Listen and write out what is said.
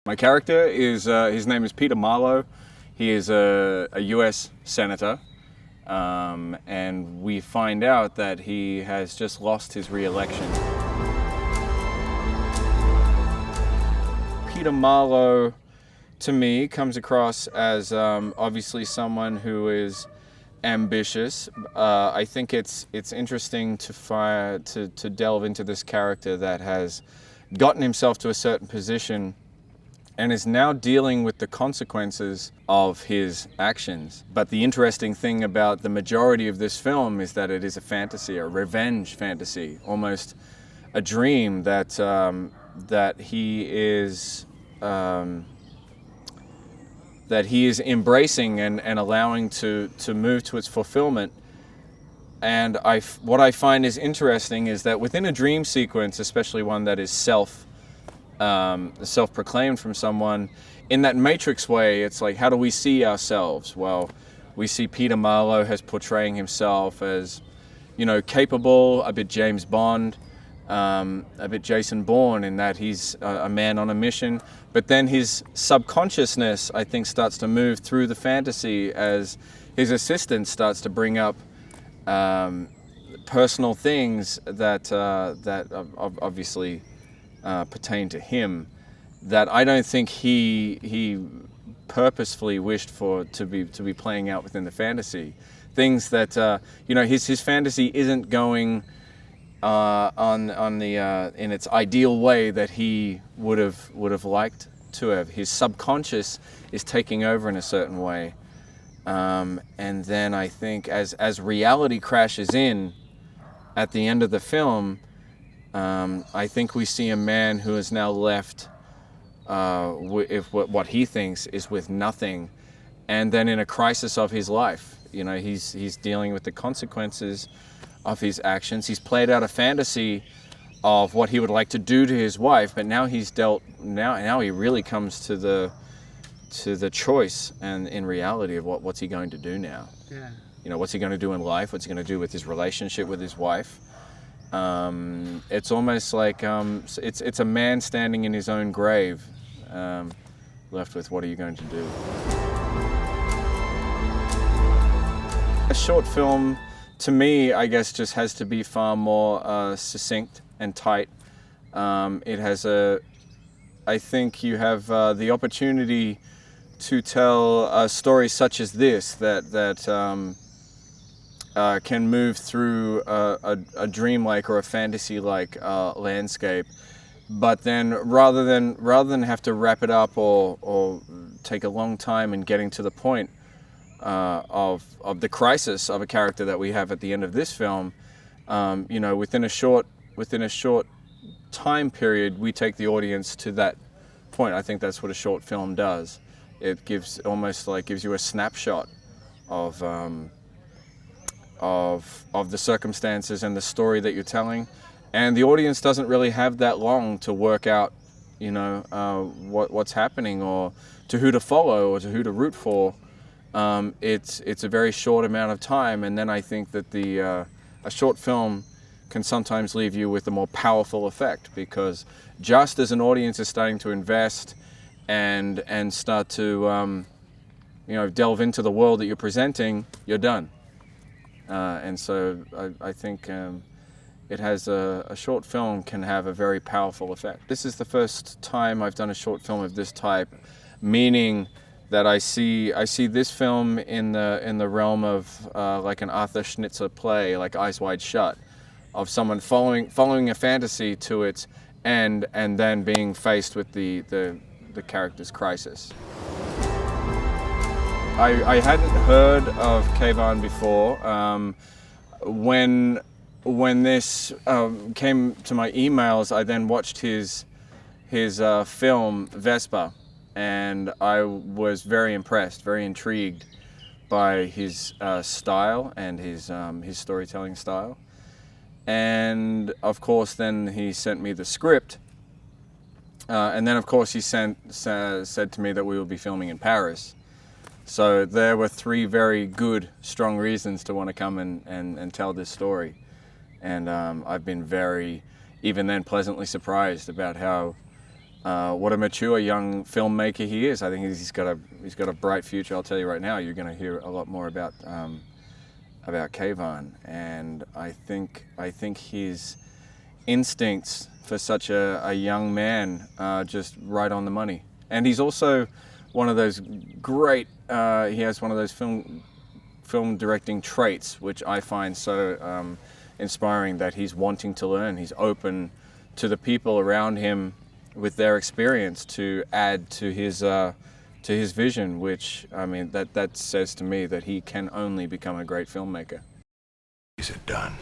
My character is, his name is Peter Marlowe. He is a US senator, and we find out that he has just lost his re-election. Peter Marlowe, to me, comes across as obviously someone who is ambitious. I think it's interesting to delve into this character that has gotten himself to a certain position and is now dealing with the consequences of his actions. But the interesting thing about the majority of this film is that it is a fantasy, a revenge fantasy, almost a dream that that he is embracing and allowing to move to its fulfillment. And what I find is interesting is that within a dream sequence, especially one that is self-proclaimed from someone, in that Matrix way, it's like, how do we see ourselves? Well, we see Peter Marlowe as portraying himself as, capable, a bit James Bond, a bit Jason Bourne, in that he's a man on a mission. But then his subconsciousness, I think, starts to move through the fantasy as his assistant starts to bring up personal things that obviously pertain to him, that I don't think he purposefully wished for to be playing out within the fantasy. Things that his fantasy isn't going in its ideal way that he would have liked to have. His subconscious is taking over in a certain way, and then I think as reality crashes in at the end of the film, I think we see a man who is now left with what he thinks is with nothing, and then in a crisis of his life. He's dealing with the consequences of his actions. He's played out a fantasy of what he would like to do to his wife, but now now he really comes to the choice and in reality of what's he going to do now. Yeah. What's he going to do in life? What's he going to do with his relationship with his wife? It's almost like it's a man standing in his own grave, left with what are you going to do? A short film, to me, I guess, just has to be far more succinct and tight. I think you have the opportunity to tell a story such as this that can move through a dreamlike or a fantasy-like landscape, but then rather than have to wrap it up or take a long time in getting to the point of the crisis of a character that we have at the end of this film, within a short time period, we take the audience to that point. I think that's what a short film does. It gives you a snapshot of the circumstances and the story that you're telling, and the audience doesn't really have that long to work out, what's happening or to who to follow or to who to root for. It's a very short amount of time, and then I think that a short film can sometimes leave you with a more powerful effect, because just as an audience is starting to invest and start to delve into the world that you're presenting, you're done. And so I think it has a short film can have a very powerful effect. This is the first time I've done a short film of this type, meaning that I see this film in the realm of like an Arthur Schnitzer play, like Eyes Wide Shut, of someone following a fantasy to its end and then being faced with the character's crisis. I hadn't heard of Keyvan before. When this came to my emails, I then watched his film Vespa, and I was very impressed, very intrigued by his style and his storytelling style. And of course, then he sent me the script, and then of course he said to me that we will be filming in Paris. So there were three very good, strong reasons to want to come and tell this story. And I've been even then pleasantly surprised about how what a mature young filmmaker he is. I think he's got a bright future. I'll tell you right now, you're going to hear a lot more about Keyvan, and I think his instincts for such a young man are just right on the money. And he's also one of those great. He has one of those film directing traits, which I find so inspiring, that he's wanting to learn. He's open to the people around him with their experience to add to his vision, which, I mean, that says to me that he can only become a great filmmaker. Is it done?